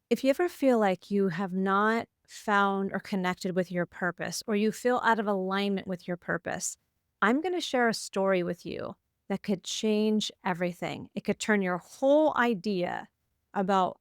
If you ever feel like you have not found or connected with your purpose, or you feel out of alignment with your purpose, I'm going to share a story with you that could change everything. It could turn your whole idea about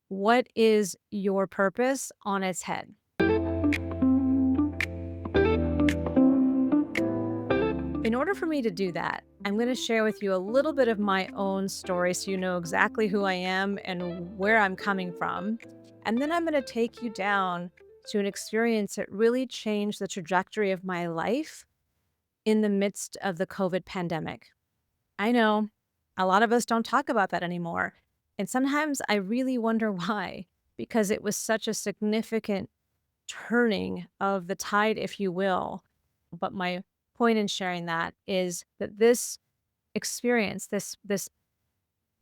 what is your purpose on its head. In order for me to do that, I'm going to share with you a little bit of my own story so you know exactly who I am and where I'm coming from. And then I'm going to take you down to an experience that really changed the trajectory of my life in the midst of the COVID pandemic. I know a lot of us don't talk about that anymore. And sometimes I really wonder why, because it was such a significant turning of the tide, if you will. But my point in sharing that is that this experience, this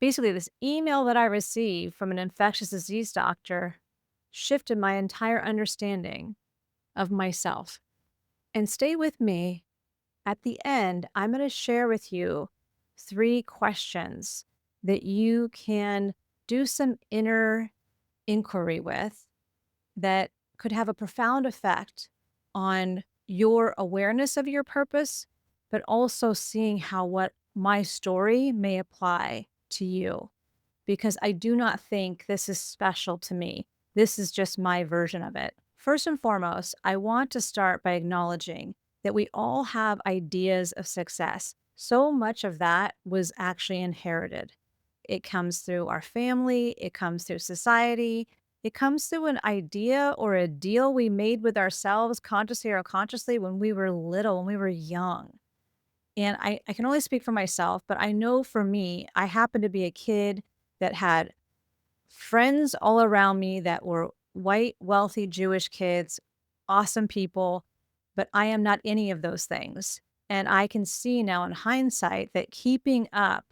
basically this email that I received from an infectious disease doctor shifted my entire understanding of myself. And stay with me. At the end, I'm going to share with you 3 questions that you can do some inner inquiry with that could have a profound effect on your awareness of your purpose, but also seeing how what my story may apply to you. Because I do not think this is special to me. This is just my version of it. First and foremost, I want to start by acknowledging that we all have ideas of success. So much of that was actually inherited. It comes through our family, it comes through society, it comes through an idea or a deal we made with ourselves, consciously or unconsciously, when we were little, when we were young. And I can only speak for myself, but I know for me, I happened to be a kid that had friends all around me that were white, wealthy Jewish kids, awesome people, but I am not any of those things. And I can see now in hindsight that keeping up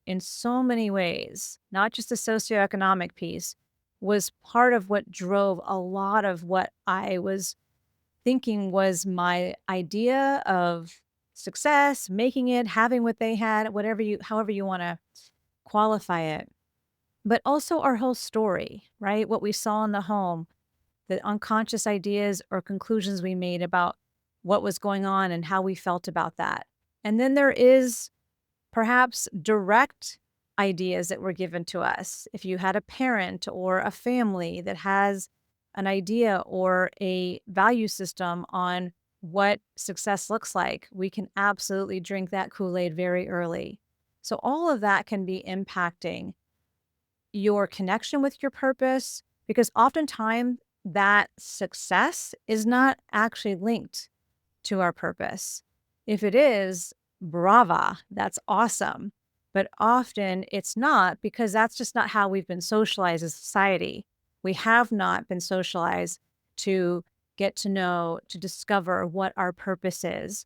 in so many ways, not just the socioeconomic piece, was part of what drove a lot of what I was thinking was my idea of success, making it, having what they had, however you want to qualify it. But also our whole story, right? What we saw in the home, the unconscious ideas or conclusions we made about what was going on and how we felt about that. And then there is perhaps direct ideas that were given to us. If you had a parent or a family that has an idea or a value system on what success looks like, we can absolutely drink that Kool-Aid very early. So all of that can be impacting your connection with your purpose, because oftentimes that success is not actually linked to our purpose. If it is, brava, that's awesome. But often it's not, because that's just not how we've been socialized as a society. We have not been socialized to get to know, to discover what our purpose is.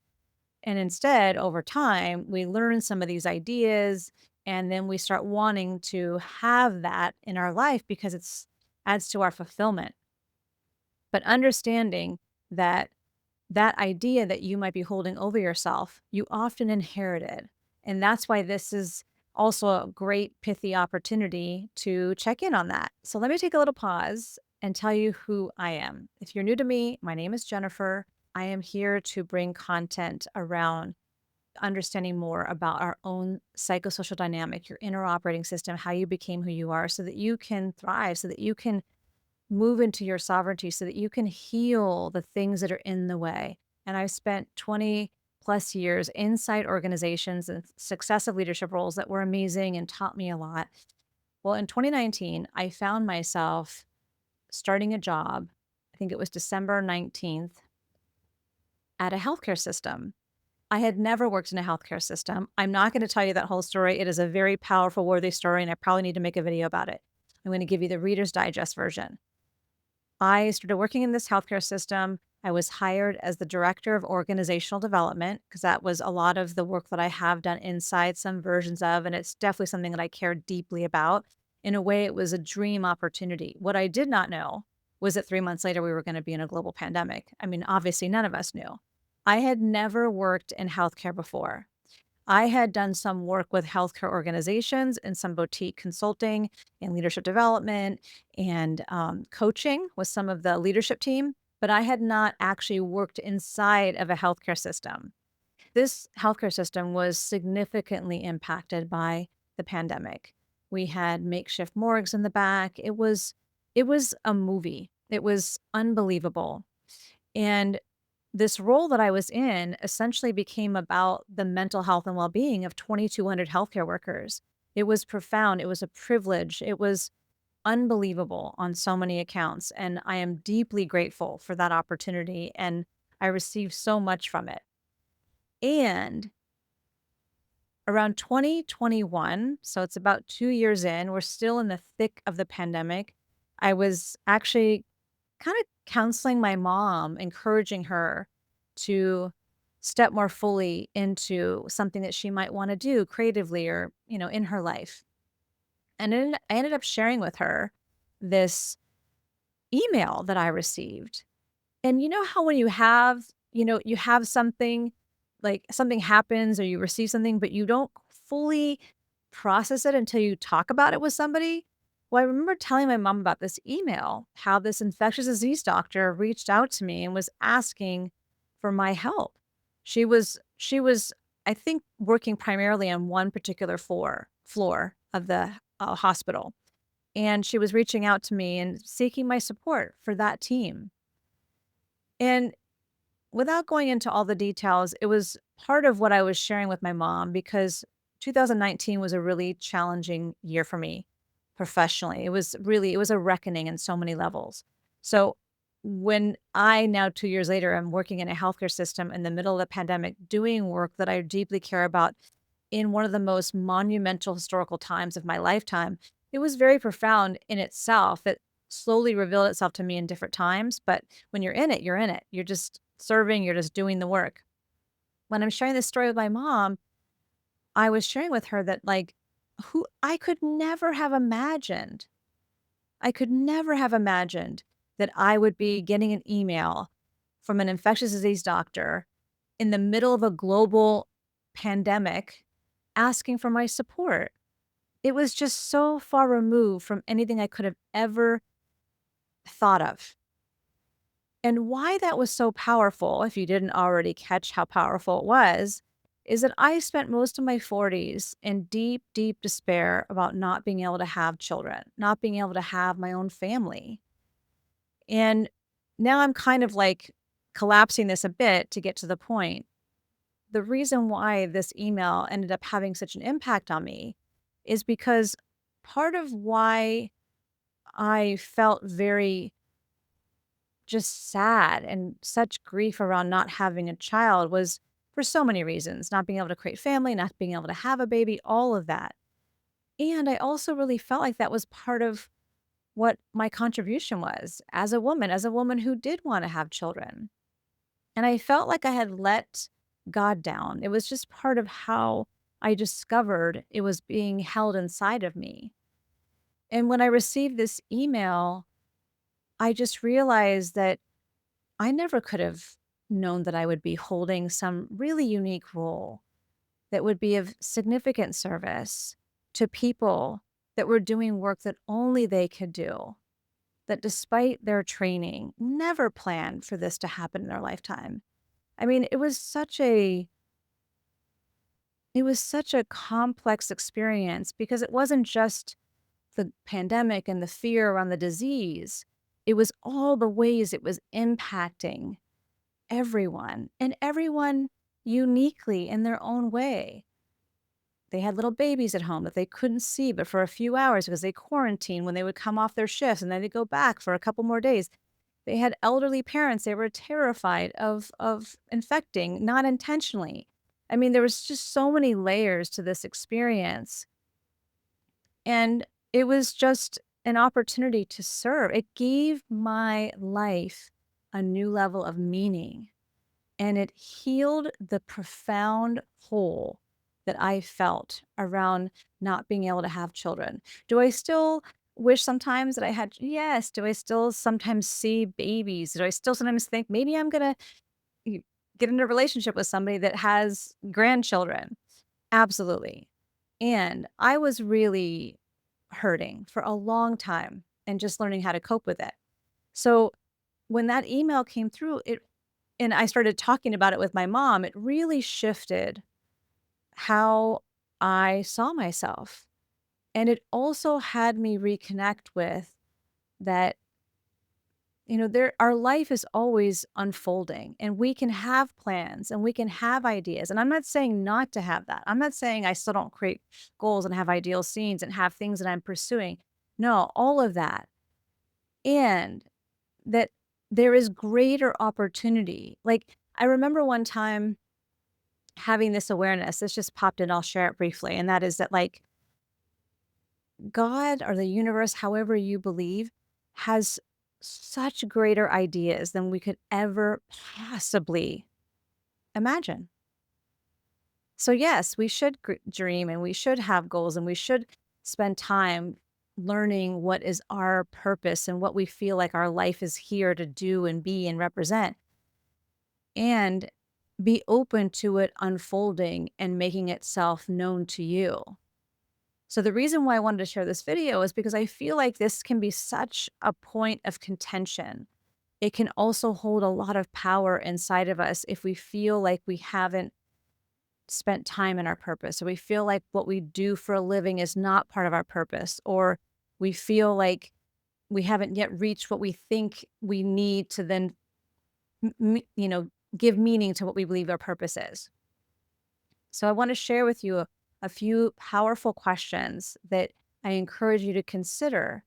And instead, over time, we learn some of these ideas and then we start wanting to have that in our life because it's adds to our fulfillment. But understanding that that idea that you might be holding over yourself, you often inherited. And that's why this is also a great pithy opportunity to check in on that. So let me take a little pause and tell you who I am. If you're new to me, my name is Jennifer. I am here to bring content around understanding more about our own psychosocial dynamic, your inner operating system, how you became who you are, so that you can thrive, so that you can move into your sovereignty, so that you can heal the things that are in the way. And I've spent 20 plus years inside organizations and successive leadership roles that were amazing and taught me a lot. Well, in 2019, I found myself starting a job. I think it was December 19th at a healthcare system. I had never worked in a healthcare system. I'm not going to tell you that whole story. It is a very powerful, worthy story, and I probably need to make a video about it. I'm going to give you the Reader's Digest version. I started working in this healthcare system. I was hired as the director of organizational development because that was a lot of the work that I have done inside some versions of, and it's definitely something that I care deeply about. In a way, it was a dream opportunity. What I did not know was that 3 months later, we were going to be in a global pandemic. I mean, obviously, none of us knew. I had never worked in healthcare before. I had done some work with healthcare organizations and some boutique consulting and leadership development and coaching with some of the leadership team, but I had not actually worked inside of a healthcare system. This healthcare system was significantly impacted by the pandemic. We had makeshift morgues in the back. It was a movie. It was unbelievable. And this role that I was in essentially became about the mental health and well-being of 2,200 healthcare workers. It was profound. It was a privilege. It was unbelievable on so many accounts. And I am deeply grateful for that opportunity. And I received so much from it. And around 2021, so it's about 2 years in, we're still in the thick of the pandemic. I was actually kind of counseling my mom, encouraging her to step more fully into something that she might want to do creatively or, in her life. And then I ended up sharing with her this email that I received. And you know how when you have something, like something happens or you receive something, but you don't fully process it until you talk about it with somebody? Well, I remember telling my mom about this email, how this infectious disease doctor reached out to me and was asking for my help. She was, I think, working primarily on one particular floor of the hospital. And she was reaching out to me and seeking my support for that team. And without going into all the details, it was part of what I was sharing with my mom because 2019 was a really challenging year for me professionally. It was a reckoning in so many levels. So when I now 2 years later am working in a healthcare system in the middle of the pandemic, doing work that I deeply care about in one of the most monumental historical times of my lifetime, it was very profound in itself. It slowly revealed itself to me in different times, but when you're in it, you're in it. You're just serving, you're just doing the work. When I'm sharing this story with my mom, I was sharing with her that, like, who I could never have imagined. I could never have imagined that I would be getting an email from an infectious disease doctor in the middle of a global pandemic asking for my support. It was just so far removed from anything I could have ever thought of. And why that was so powerful, if you didn't already catch how powerful it was, is that I spent most of my 40s in deep, deep despair about not being able to have children, not being able to have my own family. And now I'm kind of like collapsing this a bit to get to the point. The reason why this email ended up having such an impact on me is because part of why I felt very just sad and such grief around not having a child was for so many reasons, not being able to create family, not being able to have a baby, all of that. And I also really felt like that was part of what my contribution was as a woman who did want to have children. And I felt like I had let God down. It was just part of how I discovered it was being held inside of me. And when I received this email, I just realized that I never could have known that I would be holding some really unique role that would be of significant service to people that were doing work that only they could do, that despite their training, never planned for this to happen in their lifetime. I mean, it was such a complex experience because it wasn't just the pandemic and the fear around the disease. It was all the ways it was impacting everyone, and everyone uniquely in their own way. They had little babies at home that they couldn't see but for a few hours because they quarantined when they would come off their shifts, and then they'd go back for a couple more days. They had elderly parents they were terrified of infecting, not intentionally. I mean, there was just so many layers to this experience, and it was just an opportunity to serve. It gave my life a new level of meaning. And it healed the profound hole that I felt around not being able to have children. Do I still wish sometimes that I had? Yes. Do I still sometimes see babies? Do I still sometimes think maybe I'm gonna get in a relationship with somebody that has grandchildren? Absolutely. And I was really hurting for a long time and just learning how to cope with it. So when that email came through, it and I started talking about it with my mom, it really shifted how I saw myself. And it also had me reconnect with that, there our life is always unfolding and we can have plans and we can have ideas. And I'm not saying not to have that. I'm not saying I still don't create goals and have ideal scenes and have things that I'm pursuing. No, all of that. And that there is greater opportunity. Like I remember one time having this awareness. This just popped in. I'll share it briefly. And that is that, like, God or the universe, however you believe, has such greater ideas than we could ever possibly imagine. So, yes, we should dream and we should have goals and we should spend time learning what is our purpose and what we feel like our life is here to do and be and represent, and be open to it unfolding and making itself known to you. So the reason why I wanted to share this video is because I feel like this can be such a point of contention. It can also hold a lot of power inside of us if we feel like we haven't spent time in our purpose, or we feel like what we do for a living is not part of our purpose, or we feel like we haven't yet reached what we think we need to then, m- m- you know, give meaning to what we believe our purpose is. So I want to share with you a few powerful questions that I encourage you to consider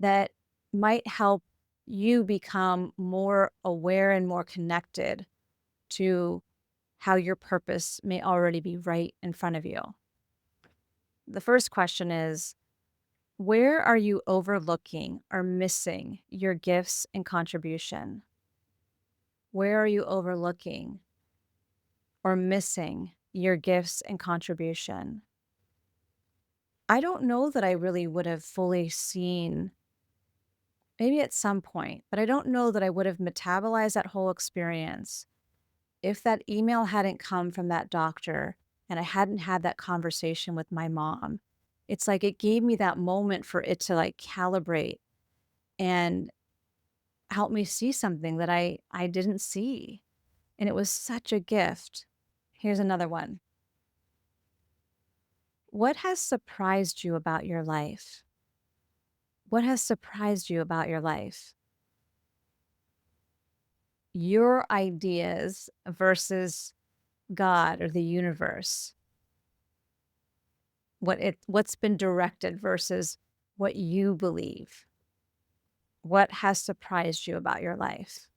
that might help you become more aware and more connected to how your purpose may already be right in front of you. The first question is, where are you overlooking or missing your gifts and contribution? Where are you overlooking or missing your gifts and contribution? I don't know that I really would have fully seen, maybe at some point, but I don't know that I would have metabolized that whole experience if that email hadn't come from that doctor and I hadn't had that conversation with my mom. It's like it gave me that moment for it to, like, calibrate and help me see something that I didn't see. And it was such a gift. Here's another one. What has surprised you about your life? What has surprised you about your life? Your ideas versus God or the universe. What's been directed versus what you believe. What has surprised you about your life?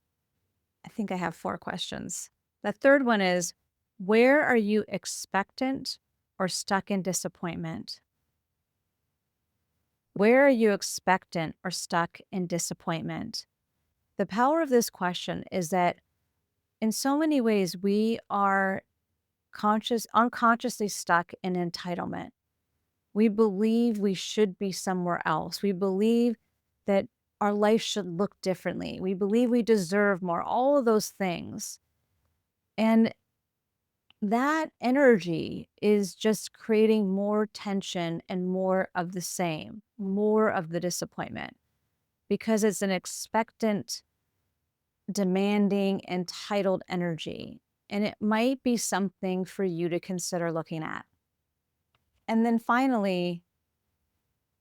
I think I have 4 questions. The third one is, where are you expectant or stuck in disappointment? Where are you expectant or stuck in disappointment? The power of this question is that in so many ways we are unconsciously stuck in entitlement. We believe we should be somewhere else. We believe that our life should look differently. We believe we deserve more, all of those things. And that energy is just creating more tension and more of the same, more of the disappointment, because it's an expectant, demanding, entitled energy. And it might be something for you to consider looking at. And then finally,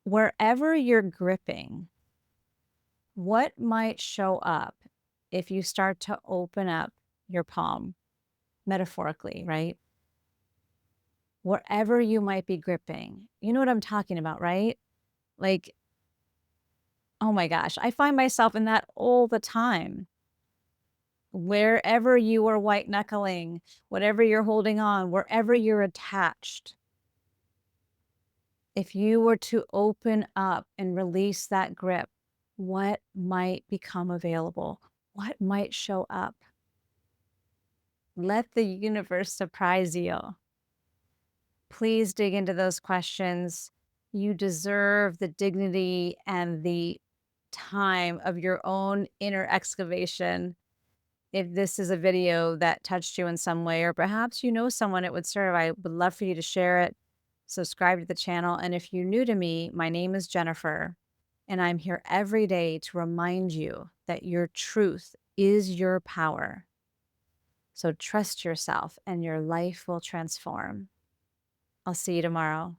wherever you're gripping, what might show up if you start to open up your palm, metaphorically, right? Wherever you might be gripping. You know what I'm talking about, right? Like, oh my gosh, I find myself in that all the time. Wherever you are white knuckling, whatever you're holding on, wherever you're attached, if you were to open up and release that grip, what might become available? What might show up? Let the universe surprise you. Please dig into those questions. You deserve the dignity and the time of your own inner excavation. If this is a video that touched you in some way, or perhaps you know someone it would serve, I would love for you to share it, subscribe to the channel. And if you're new to me, my name is Jennifer, and I'm here every day to remind you that your truth is your power. So trust yourself and your life will transform. I'll see you tomorrow.